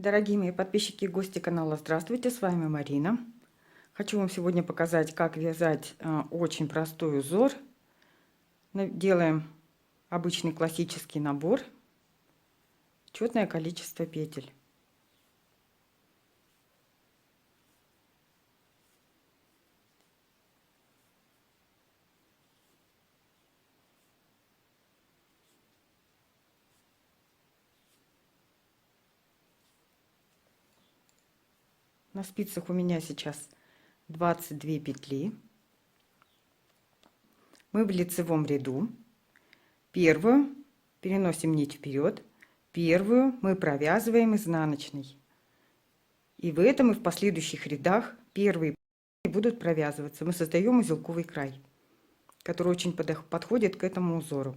Дорогие мои подписчики и гости канала, здравствуйте, с вами Марина. Хочу вам сегодня показать, как вязать очень простой узор. Делаем обычный классический набор, четное количество петель. На спицах у меня сейчас 22 петли. Мы в лицевом ряду. Первую переносим нить вперед, первую мы провязываем изнаночной. И в этом и в последующих рядах первые будут провязываться. Мы создаем узелковый край, который очень подходит к этому узору.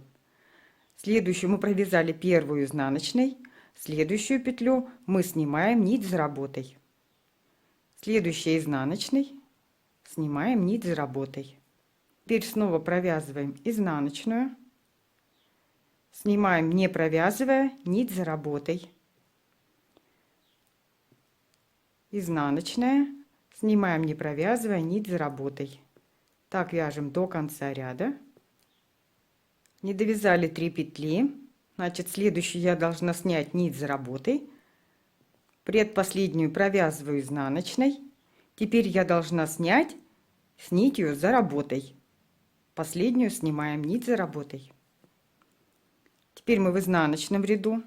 Следующую мы провязали первую изнаночной, следующую петлю мы снимаем нить за работой. Следующая изнаночной, снимаем нить за работой. Теперь снова провязываем изнаночную, снимаем, не провязывая, нить за работой. Изнаночная, снимаем, не провязывая, нить за работой. Так вяжем до конца ряда. Не довязали 3 петли, значит, следующую я должна снять нить за работой. Предпоследнюю провязываю изнаночной. Теперь я должна снять с нитью за работой. Последнюю снимаем нить за работой. Теперь мы в изнаночном ряду.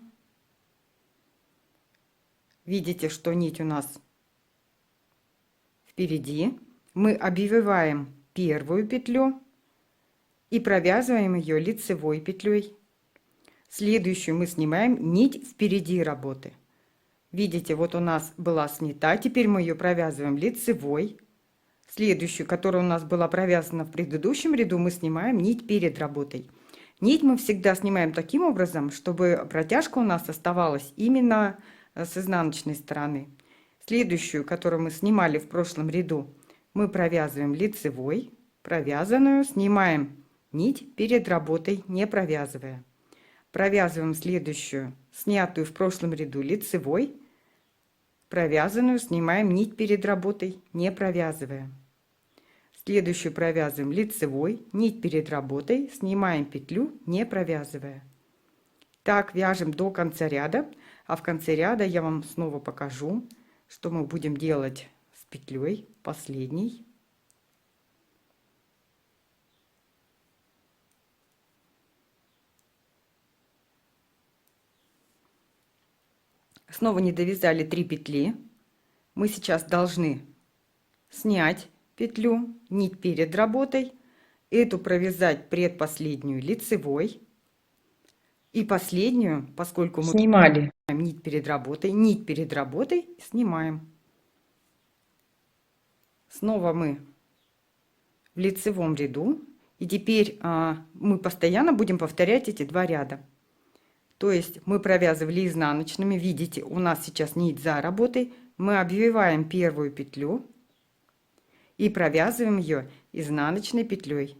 Видите, что нить у нас впереди. Мы обвиваем первую петлю и провязываем ее лицевой петлей. Следующую мы снимаем нить впереди работы. Видите, вот у нас была снята, теперь мы ее провязываем лицевой. Следующую, которая у нас была провязана в предыдущем ряду, мы снимаем нить перед работой. Нить мы всегда снимаем таким образом, чтобы протяжка у нас оставалась именно с изнаночной стороны. Следующую, которую мы снимали в прошлом ряду, мы провязываем лицевой, провязанную, снимаем нить перед работой, не провязывая. Провязываем следующую, снятую в прошлом ряду лицевой, провязанную, снимаем нить перед работой, не провязывая. Следующую провязываем лицевой, нить перед работой, снимаем петлю, не провязывая. Так вяжем до конца ряда, а в конце ряда я вам снова покажу, что мы будем делать с петлей последней. Снова не довязали 3 петли. Мы сейчас должны снять петлю, нить перед работой, эту провязать предпоследнюю лицевой и последнюю, поскольку мы снимали нить перед работой снимаем. Снова мы в лицевом ряду, и теперь мы постоянно будем повторять эти 2 ряда. То есть мы провязывали изнаночными, видите, у нас сейчас нить за работой, мы обвиваем первую петлю и провязываем ее изнаночной петлей.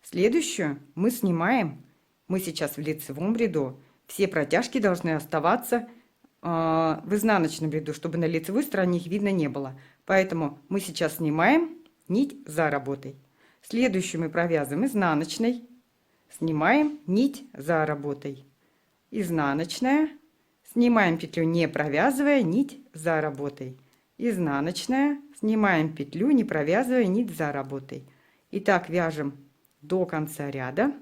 Следующую мы снимаем, мы сейчас в лицевом ряду, все протяжки должны оставаться в изнаночном ряду, чтобы на лицевой стороне их видно не было. Поэтому мы сейчас снимаем нить за работой. Следующую мы провязываем изнаночной. Снимаем нить за работой. Изнаночная. Снимаем петлю, не провязывая, нить за работой. Изнаночная. Снимаем петлю, не провязывая, нить за работой. И так вяжем до конца ряда.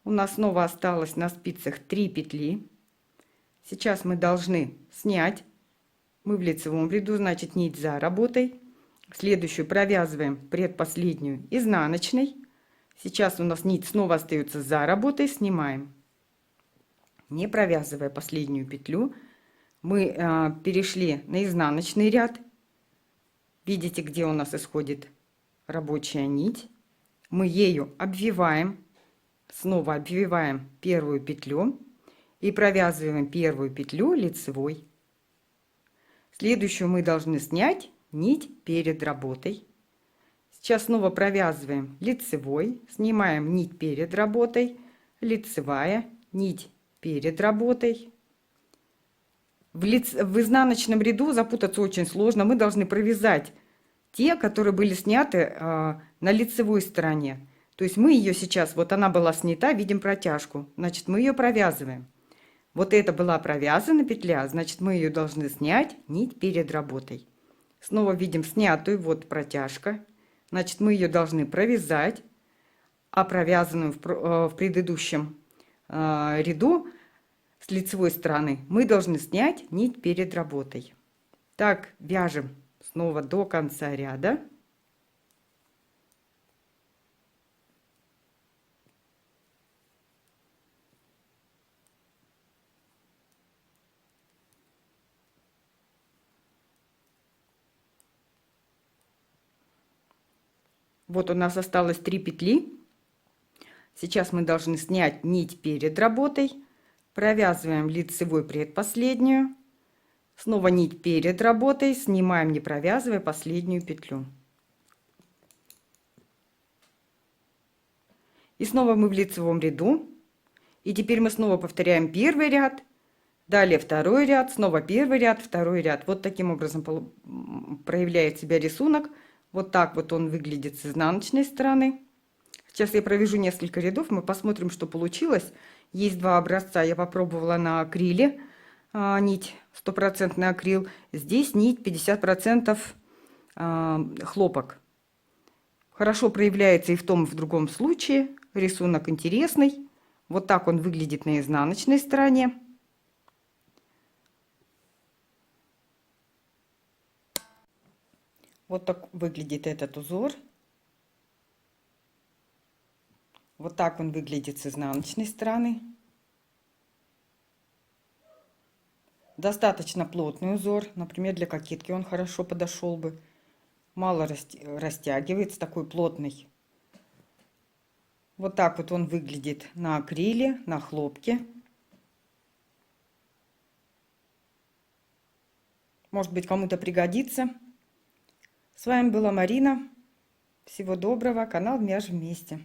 У нас снова осталось на спицах 3 петли. Сейчас мы должны снять. Мы в лицевом ряду, значит, нить за работой. Следующую провязываем предпоследнюю изнаночной. Сейчас у нас нить снова остается за работой, снимаем. Не провязывая последнюю петлю, мы перешли на изнаночный ряд. Видите, где у нас исходит рабочая нить. Мы ею обвиваем. Снова обвиваем первую петлю и провязываем первую петлю лицевой. Следующую мы должны снять нить перед работой. Сейчас снова провязываем лицевой, снимаем нить перед работой, лицевая, нить перед работой. В изнаночном ряду запутаться очень сложно. Мы должны провязать те, которые были сняты на лицевой стороне. То есть мы ее сейчас, вот она была снята, видим протяжку, значит мы ее провязываем. Вот это была провязана петля, значит мы ее должны снять нить перед работой. Снова видим снятую, вот протяжка, значит мы ее должны провязать, а провязанную в предыдущем ряду с лицевой стороны мы должны снять нить перед работой. Так вяжем снова до конца ряда. Вот у нас осталось 3 петли. Сейчас мы должны снять нить перед работой. Провязываем лицевой предпоследнюю. Снова нить перед работой. Снимаем, не провязывая, последнюю петлю. И снова мы в лицевом ряду. И теперь мы снова повторяем первый ряд. Далее второй ряд. Снова первый ряд, второй ряд. Вот таким образом проявляет себя рисунок. Вот так вот он выглядит с изнаночной стороны. Сейчас я провяжу несколько рядов, мы посмотрим, что получилось. Есть два образца, я попробовала на акриле нить, 100% акрил. Здесь нить 50% хлопок. Хорошо проявляется и в том, и в другом случае. Рисунок интересный. Вот так он выглядит на изнаночной стороне. Вот так выглядит этот узор. Вот так он выглядит с изнаночной стороны. Достаточно плотный узор. Например, для кокетки он хорошо подошел бы. Мало растягивается, такой плотный. Вот так вот он выглядит на акриле, на хлопке. Может быть, кому-то пригодится. С вами была Марина. Всего доброго. Канал «Вяжем вместе».